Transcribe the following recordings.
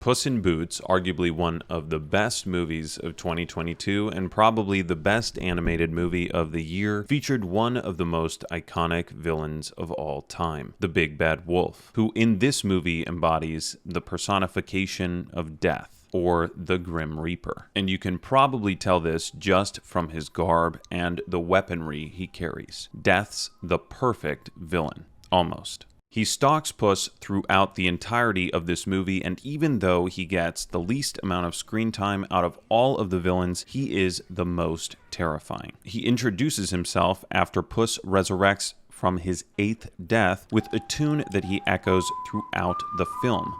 Puss in Boots, arguably one of the best movies of 2022 and probably the best animated movie of the year, featured one of the most iconic villains of all time, the Big Bad Wolf, who in this movie embodies the personification of death, or the Grim Reaper. And you can probably tell this just from his garb and the weaponry he carries. Death's the perfect villain, almost. He stalks Puss throughout the entirety of this movie, and even though he gets the least amount of screen time out of all of the villains, he is the most terrifying. He introduces himself after Puss resurrects from his 8th death with a tune that he echoes throughout the film.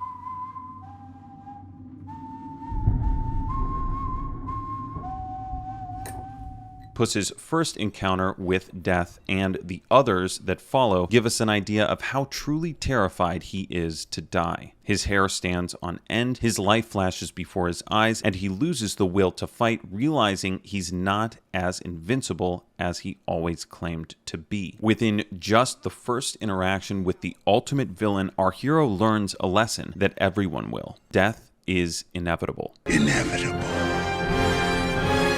Puss's first encounter with death and the others that follow give us an idea of how truly terrified he is to die. His hair stands on end, his life flashes before his eyes, and he loses the will to fight, realizing he's not as invincible as he always claimed to be. Within just the first interaction with the ultimate villain, our hero learns a lesson that everyone will. Death is inevitable.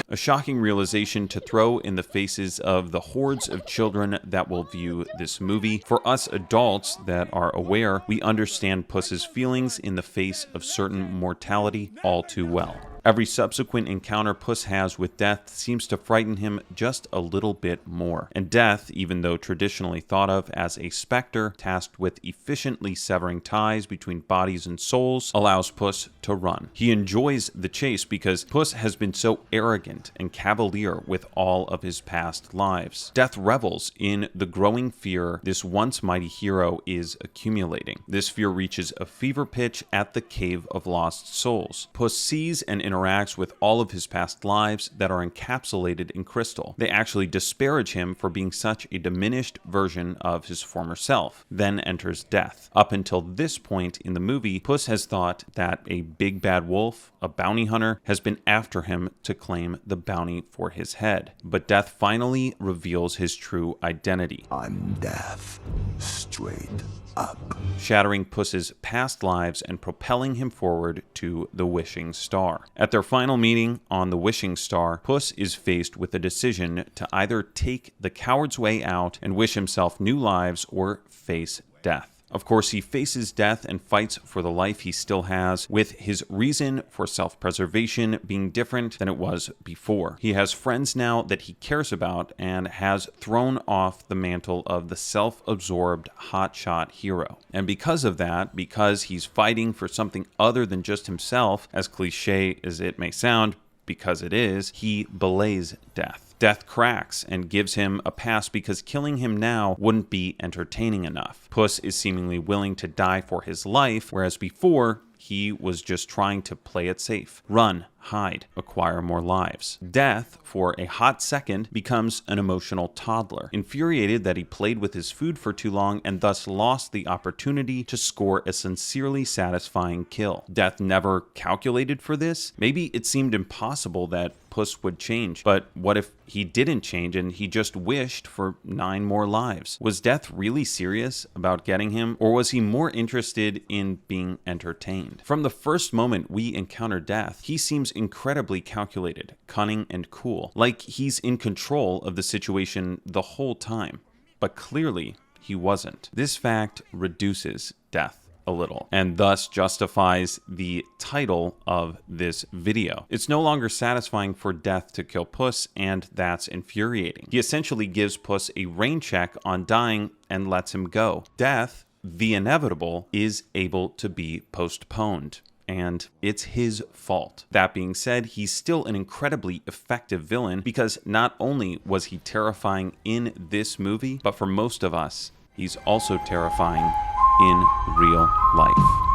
A shocking realization to throw in the faces of the hordes of children that will view this movie. For us adults that are aware, we understand Puss's feelings in the face of certain mortality all too well. Every subsequent encounter Puss has with death seems to frighten him just a little bit more. And death, even though traditionally thought of as a specter tasked with efficiently severing ties between bodies and souls, allows Puss to run. He enjoys the chase because Puss has been so arrogant and cavalier with all of his past lives. Death revels in the growing fear this once mighty hero is accumulating. This fear reaches a fever pitch at the Cave of Lost Souls. Puss sees and interacts with all of his past lives that are encapsulated in crystal. They actually disparage him for being such a diminished version of his former self. Then enters death. Up until this point in the movie, Puss has thought that a big bad wolf, a bounty hunter, has been after him to claim the bounty for his head. But death finally reveals his true identity. I'm death, straight up. Shattering Puss's past lives and propelling him forward to the Wishing Star. At their final meeting on the Wishing Star, Puss is faced with a decision to either take the coward's way out and wish himself new lives or face death. Of course, he faces death and fights for the life he still has, with his reason for self-preservation being different than it was before. He has friends now that he cares about and has thrown off the mantle of the self-absorbed hotshot hero. And because of that, because he's fighting for something other than just himself, as cliche as it may sound, because it is, he belays death. Death cracks and gives him a pass because killing him now wouldn't be entertaining enough. Puss is seemingly willing to die for his life, whereas before, he was just trying to play it safe. Run, hide, acquire more lives. Death, for a hot second, becomes an emotional toddler, infuriated that he played with his food for too long and thus lost the opportunity to score a sincerely satisfying kill. Death never calculated for this. Maybe it seemed impossible that Puss would change, but what if he didn't change and he just wished for 9 more lives? Was Death really serious about getting him, or was he more interested in being entertained? From the first moment we encounter Death, he seems incredibly calculated, cunning, and cool, like he's in control of the situation the whole time. But clearly, he wasn't. This fact reduces Death a little, and thus justifies the title of this video. It's no longer satisfying for Death to kill Puss, and that's infuriating. He essentially gives Puss a rain check on dying and lets him go. Death, the inevitable, is able to be postponed, and it's his fault. That being said, he's still an incredibly effective villain because not only was he terrifying in this movie, but for most of us, he's also terrifying in real life.